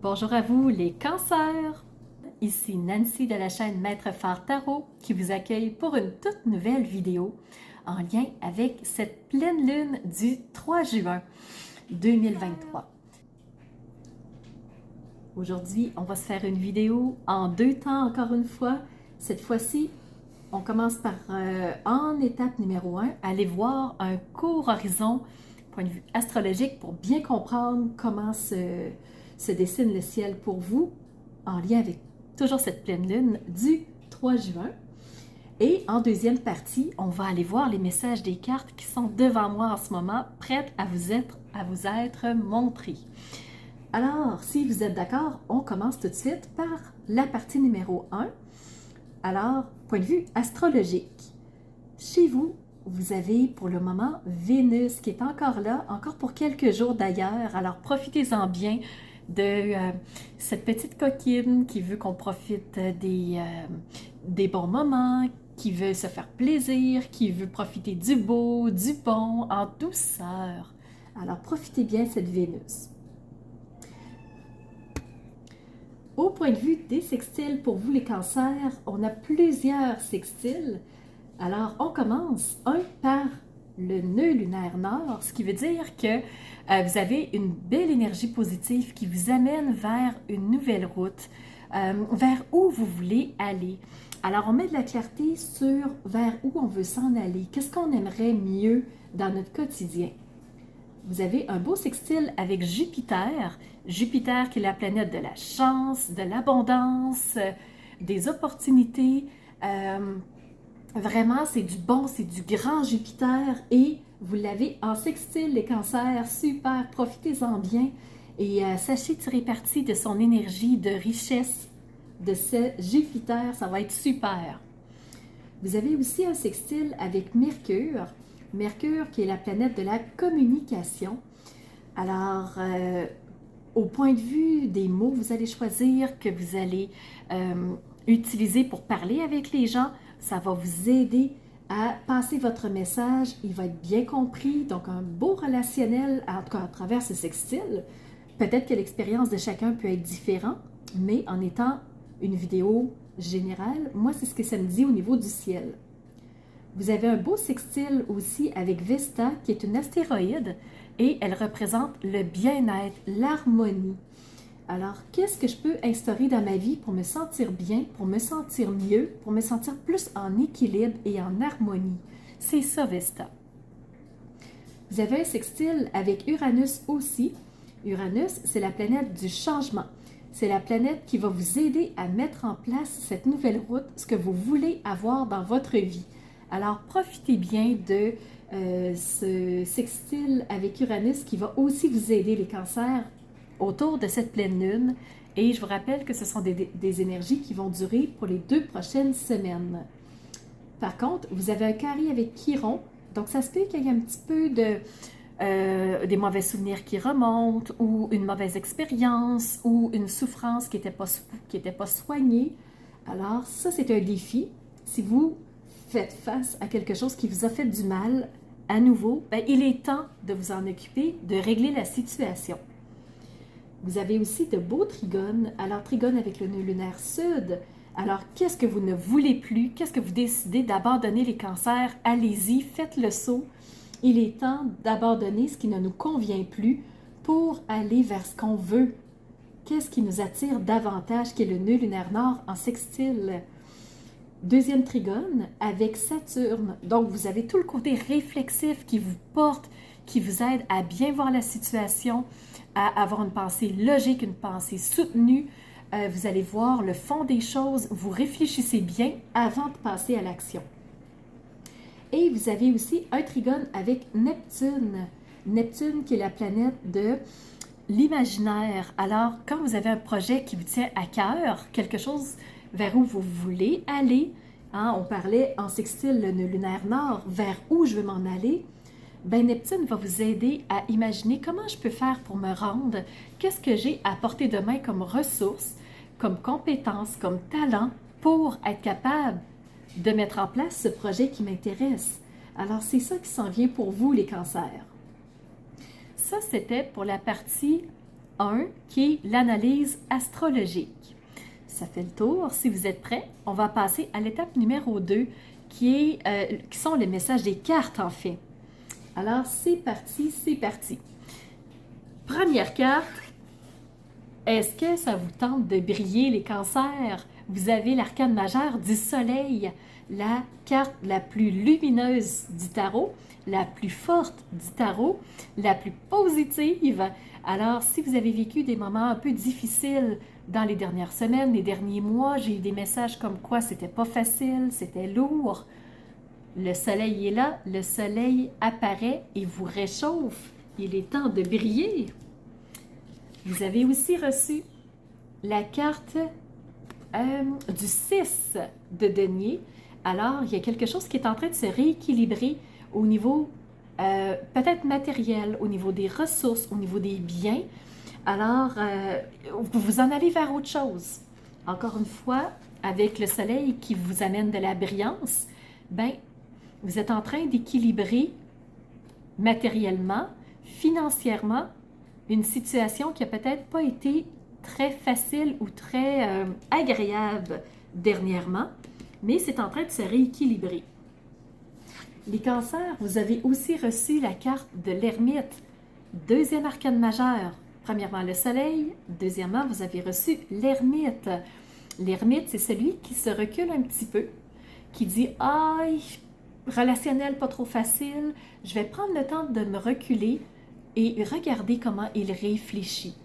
Bonjour à vous les cancers! Ici Nancy de la chaîne Maître Phare Tarot qui vous accueille pour une toute nouvelle vidéo en lien avec cette pleine lune du 3 juin 2023. Aujourd'hui, on va se faire une vidéo en deux temps encore une fois. Cette fois-ci, on commence par, en étape numéro 1, aller voir un court horizon, point de vue astrologique, pour bien comprendre comment se dessine le ciel pour vous, en lien avec toujours cette pleine lune du 3 juin. Et en deuxième partie, on va aller voir les messages des cartes qui sont devant moi en ce moment, prêtes à vous être montrés. Alors, si vous êtes d'accord, on commence tout de suite par la partie numéro 1. Alors, point de vue astrologique, chez vous, vous avez pour le moment Vénus qui est encore là, encore pour quelques jours d'ailleurs. Alors, profitez-en bien de cette petite coquine qui veut qu'on profite des bons moments, qui veut se faire plaisir, qui veut profiter du beau, du bon, en douceur. Alors, profitez bien de cette Vénus. Au point de vue des sextiles, pour vous les cancers, on a plusieurs sextiles. Alors, on commence par le nœud lunaire nord, ce qui veut dire que vous avez une belle énergie positive qui vous amène vers une nouvelle route, vers où vous voulez aller. Alors, on met de la clarté sur vers où on veut s'en aller, qu'est-ce qu'on aimerait mieux dans notre quotidien. Vous avez un beau sextile avec Jupiter. Jupiter qui est la planète de la chance, de l'abondance, des opportunités. Vraiment, c'est du bon, c'est du grand Jupiter et vous l'avez en sextile, les cancers. Super, profitez-en bien et sachez tirer parti de son énergie de richesse de ce Jupiter. Ça va être super. Vous avez aussi un sextile avec Mercure. Mercure qui est la planète de la communication. Alors, au point de vue des mots, vous allez choisir que vous allez utiliser pour parler avec les gens. Ça va vous aider à passer votre message. Il va être bien compris. Donc, un beau relationnel, en tout cas à travers ce sextile. Peut-être que l'expérience de chacun peut être différente, mais en étant une vidéo générale, moi, c'est ce que ça me dit au niveau du ciel. Vous avez un beau sextile aussi avec Vesta, qui est une astéroïde, et elle représente le bien-être, l'harmonie. Alors, qu'est-ce que je peux instaurer dans ma vie pour me sentir bien, pour me sentir mieux, pour me sentir plus en équilibre et en harmonie? C'est ça, Vesta. Vous avez un sextile avec Uranus aussi. Uranus, c'est la planète du changement. C'est la planète qui va vous aider à mettre en place cette nouvelle route, ce que vous voulez avoir dans votre vie. Alors, profitez bien de ce sextile avec Uranus qui va aussi vous aider, les cancers, autour de cette pleine lune. Et je vous rappelle que ce sont des énergies qui vont durer pour les 2 prochaines semaines. Par contre, vous avez un carré avec Chiron. Donc, ça se peut qu'il y ait un petit peu des mauvais souvenirs qui remontent, ou une mauvaise expérience, ou une souffrance qui n'était pas soignée. Alors, ça, c'est un défi. Si vous faites face à quelque chose qui vous a fait du mal, à nouveau, il est temps de vous en occuper, de régler la situation. Vous avez aussi de beaux trigones. Alors, trigone avec le nœud lunaire sud. Alors, qu'est-ce que vous ne voulez plus? Qu'est-ce que vous décidez d'abandonner, les cancers? Allez-y, faites le saut. Il est temps d'abandonner ce qui ne nous convient plus pour aller vers ce qu'on veut. Qu'est-ce qui nous attire davantage, qui est le nœud lunaire nord en sextile? Deuxième trigone avec Saturne. Donc, vous avez tout le côté réflexif qui vous porte, qui vous aide à bien voir la situation, à avoir une pensée logique, une pensée soutenue. Vous allez voir le fond des choses, vous réfléchissez bien avant de passer à l'action. Et vous avez aussi un trigone avec Neptune. Neptune qui est la planète de l'imaginaire. Alors, quand vous avez un projet qui vous tient à cœur, quelque chose vers où vous voulez aller, hein, on parlait en sextile le nœud lunaire nord, vers où je veux m'en aller, Neptune va vous aider à imaginer comment je peux faire pour me rendre, qu'est-ce que j'ai à portée de main comme ressources, comme compétences, comme talent, pour être capable de mettre en place ce projet qui m'intéresse. Alors, c'est ça qui s'en vient pour vous, les cancers. Ça, c'était pour la partie 1 qui est l'analyse astrologique. Ça fait le tour. Si vous êtes prêts, on va passer à l'étape numéro 2 qui sont les messages des cartes en fait. Alors c'est parti, c'est parti. Première carte. Est-ce que ça vous tente de briller les cancers? Vous avez l'arcane majeur du soleil, la carte la plus lumineuse du tarot, la plus forte du tarot, la plus positive. Alors, si vous avez vécu des moments un peu difficiles dans les dernières semaines, les derniers mois, j'ai eu des messages comme quoi c'était pas facile, c'était lourd. Le soleil est là, le soleil apparaît et vous réchauffe. Il est temps de briller. Vous avez aussi reçu la carte du 6 de denier. Alors, il y a quelque chose qui est en train de se rééquilibrer au niveau peut-être matériel, au niveau des ressources, au niveau des biens. Alors, vous en allez vers autre chose. Encore une fois, avec le soleil qui vous amène de la brillance, ben, vous êtes en train d'équilibrer matériellement, financièrement, une situation qui n'a peut-être pas été très facile ou très agréable dernièrement, mais c'est en train de se rééquilibrer. Les cancers, vous avez aussi reçu la carte de l'ermite, deuxième arcane majeur. Premièrement, le soleil. Deuxièmement, vous avez reçu l'ermite. L'ermite, c'est celui qui se recule un petit peu, qui dit « Ah, relationnel pas trop facile, je vais prendre le temps de me reculer et regarder comment il réfléchit. »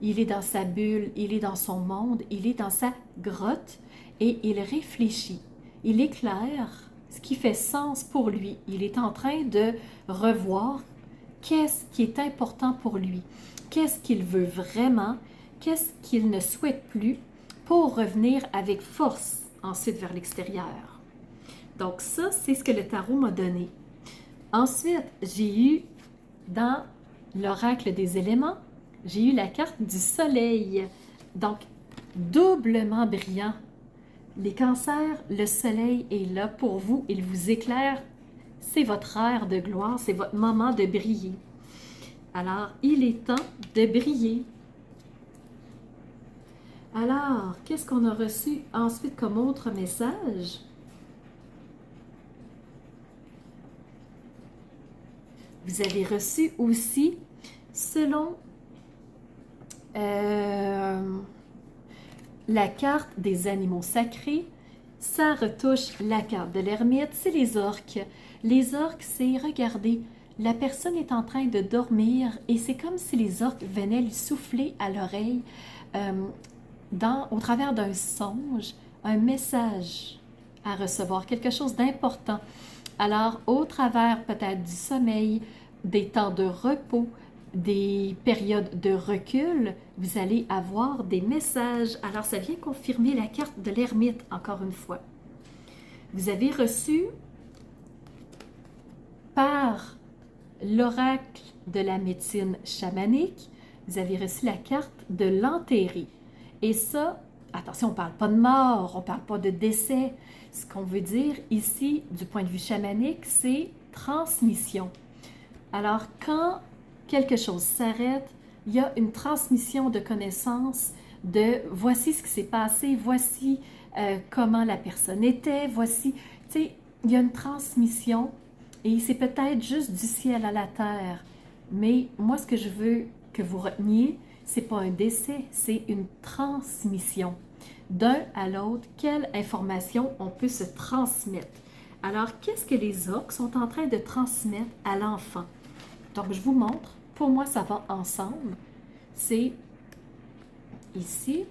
Il est dans sa bulle, il est dans son monde, il est dans sa grotte et il réfléchit. Il éclaire ce qui fait sens pour lui. Il est en train de revoir qu'est-ce qui est important pour lui, qu'est-ce qu'il veut vraiment, qu'est-ce qu'il ne souhaite plus pour revenir avec force ensuite vers l'extérieur. Donc ça, c'est ce que le tarot m'a donné. Ensuite, j'ai eu dans l'oracle des éléments, j'ai eu la carte du soleil. Donc, doublement brillant. Les cancers, le soleil est là pour vous, il vous éclaire. C'est votre heure de gloire, c'est votre moment de briller. Alors, il est temps de briller. Alors, qu'est-ce qu'on a reçu ensuite comme autre message? Vous avez reçu aussi, selon la carte des animaux sacrés, ça retouche la carte de l'ermite, c'est les orques. Les orques, c'est, regardez, la personne est en train de dormir et c'est comme si les orques venaient lui souffler à l'oreille au travers d'un songe, un message à recevoir, quelque chose d'important. Alors, au travers peut-être du sommeil, des temps de repos, des périodes de recul, vous allez avoir des messages. Alors, ça vient confirmer la carte de l'ermite, encore une fois. Vous avez reçu par l'oracle de la médecine chamanique, vous avez reçu la carte de l'enterré. Et ça, attention, on ne parle pas de mort, on ne parle pas de décès. Ce qu'on veut dire ici, du point de vue chamanique, c'est transmission. Alors, quand quelque chose s'arrête, il y a une transmission de connaissances de voici ce qui s'est passé, voici comment la personne était, voici, tu sais, il y a une transmission et c'est peut-être juste du ciel à la terre. Mais moi, ce que je veux que vous reteniez, c'est pas un décès, c'est une transmission. D'un à l'autre, quelle information on peut se transmettre. Alors, qu'est-ce que les orques sont en train de transmettre à l'enfant? Donc, je vous montre. Pour moi, ça va ensemble. C'est ici,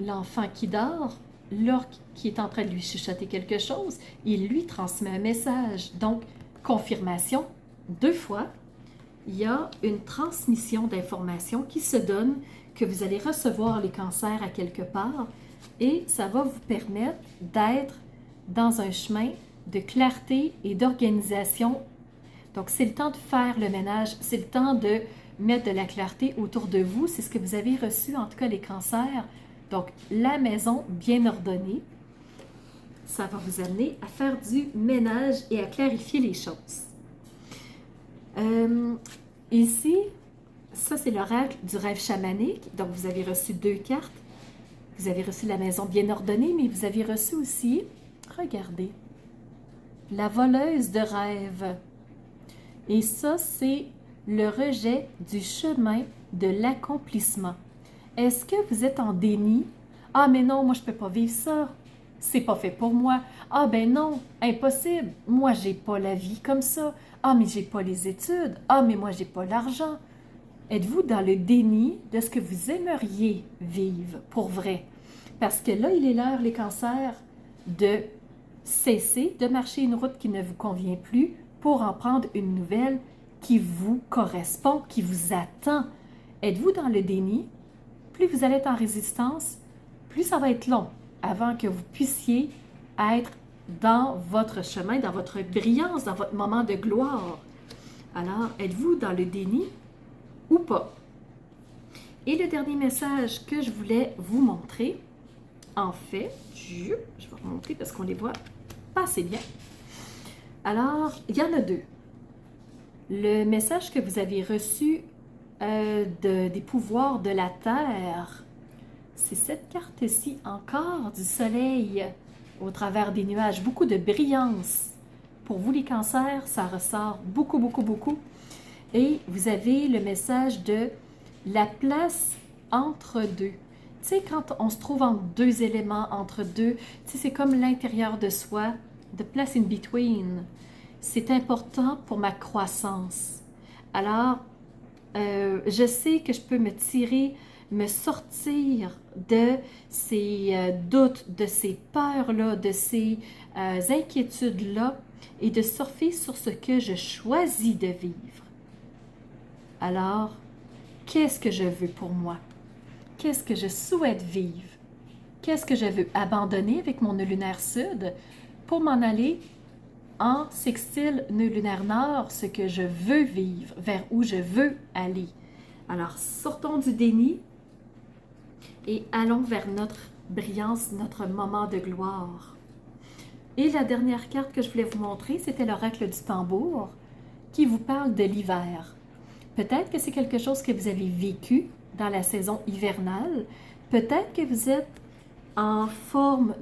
l'enfant qui dort, l'orque qui est en train de lui chuchoter quelque chose, il lui transmet un message. Donc, confirmation, 2 fois, il y a une transmission d'informations qui se donne, que vous allez recevoir les cancers à quelque part, et ça va vous permettre d'être dans un chemin de clarté et d'organisation. Donc, c'est le temps de faire le ménage, c'est le temps de mettre de la clarté autour de vous. C'est ce que vous avez reçu, en tout cas les cancers. Donc, la maison bien ordonnée, ça va vous amener à faire du ménage et à clarifier les choses. Ici, Ça, c'est l'oracle du rêve chamanique. Donc, vous avez reçu 2 cartes. Vous avez reçu la maison bien ordonnée, mais vous avez reçu aussi, regardez, la voleuse de rêve. Et ça, c'est le rejet du chemin de l'accomplissement. Est-ce que vous êtes en déni? Ah, mais non, moi, je ne peux pas vivre ça. C'est pas fait pour moi. Ah, ben non, impossible. Moi, j'ai pas la vie comme ça. Ah, mais j'ai pas les études. Ah, mais moi, j'ai pas l'argent. Êtes-vous dans le déni de ce que vous aimeriez vivre pour vrai? Parce que là, il est l'heure, les cancers, de cesser de marcher une route qui ne vous convient plus pour en prendre une nouvelle qui vous correspond, qui vous attend. Êtes-vous dans le déni? Plus vous allez être en résistance, plus ça va être long avant que vous puissiez être dans votre chemin, dans votre brillance, dans votre moment de gloire. Alors, êtes-vous dans le déni ou pas? Et le dernier message que je voulais vous montrer, en fait, je vais vous montrer parce qu'on les voit pas assez bien. Alors, il y en a 2. Le message que vous avez reçu des pouvoirs de la Terre, c'est cette carte-ci encore du soleil au travers des nuages. Beaucoup de brillance. Pour vous, les cancers, ça ressort beaucoup, beaucoup, beaucoup. Et vous avez le message de la place entre deux. Tu sais, quand on se trouve entre 2 éléments, entre deux, tu sais, c'est comme l'intérieur de soi, the place in between. C'est important pour ma croissance. Alors, je sais que je peux me tirer, me sortir de ces doutes, de ces peurs-là, de ces inquiétudes-là et de surfer sur ce que je choisis de vivre. Alors, qu'est-ce que je veux pour moi? Qu'est-ce que je souhaite vivre? Qu'est-ce que je veux abandonner avec mon nœud lunaire sud pour m'en aller en sextile nœud lunaire nord, ce que je veux vivre, vers où je veux aller? Alors, sortons du déni et allons vers notre brillance, notre moment de gloire. Et la dernière carte que je voulais vous montrer, c'était l'oracle du tambour qui vous parle de l'hiver. Peut-être que c'est quelque chose que vous avez vécu dans la saison hivernale. Peut-être que vous êtes en forme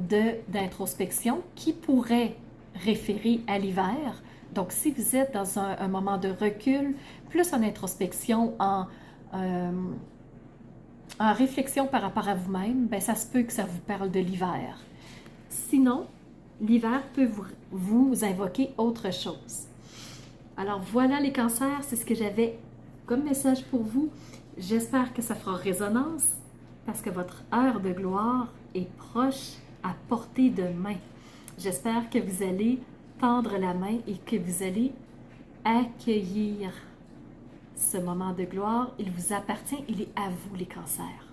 d'introspection qui pourrait référer à l'hiver. Donc, si vous êtes dans un moment de recul, plus en introspection, en réflexion par rapport à vous-même, ben, ça se peut que ça vous parle de l'hiver. Sinon, l'hiver peut vous invoquer autre chose. Alors voilà les cancers, c'est ce que j'avais comme message pour vous. J'espère que ça fera résonance parce que votre heure de gloire est proche, à portée de main. J'espère que vous allez tendre la main et que vous allez accueillir ce moment de gloire. Il vous appartient, il est à vous les cancers.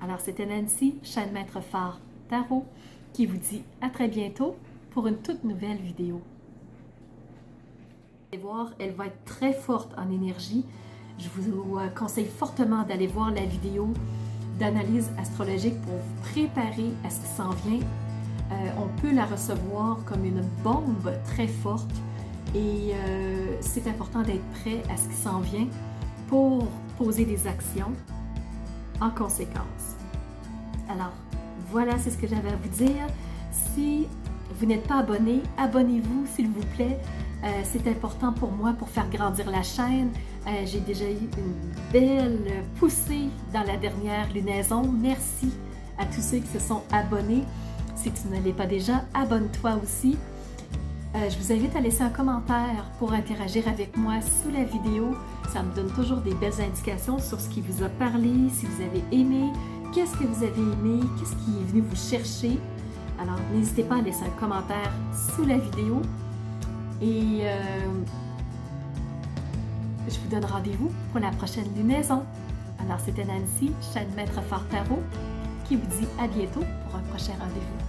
Alors c'était Nancy, chaîne Maître Phare Tarot, qui vous dit à très bientôt pour une toute nouvelle vidéo. Vous allez voir, elle va être très forte en énergie. Je vous conseille fortement d'aller voir la vidéo d'analyse astrologique pour vous préparer à ce qui s'en vient. On peut la recevoir comme une bombe très forte et c'est important d'être prêt à ce qui s'en vient pour poser des actions en conséquence. Alors, voilà, c'est ce que j'avais à vous dire. Si vous n'êtes pas abonné, abonnez-vous s'il vous plaît. C'est important pour moi pour faire grandir la chaîne. J'ai déjà eu une belle poussée dans la dernière lunaison. Merci à tous ceux qui se sont abonnés. Si tu ne l'es pas déjà, abonne-toi aussi. Je vous invite à laisser un commentaire pour interagir avec moi sous la vidéo. Ça me donne toujours des belles indications sur ce qui vous a parlé, si vous avez aimé, qu'est-ce que vous avez aimé, qu'est-ce qui est venu vous chercher. Alors, n'hésitez pas à laisser un commentaire sous la vidéo. Et je vous donne rendez-vous pour la prochaine lunaison. Alors, c'était Nancy, chaîne Maître Phare Tarot, qui vous dit à bientôt pour un prochain rendez-vous.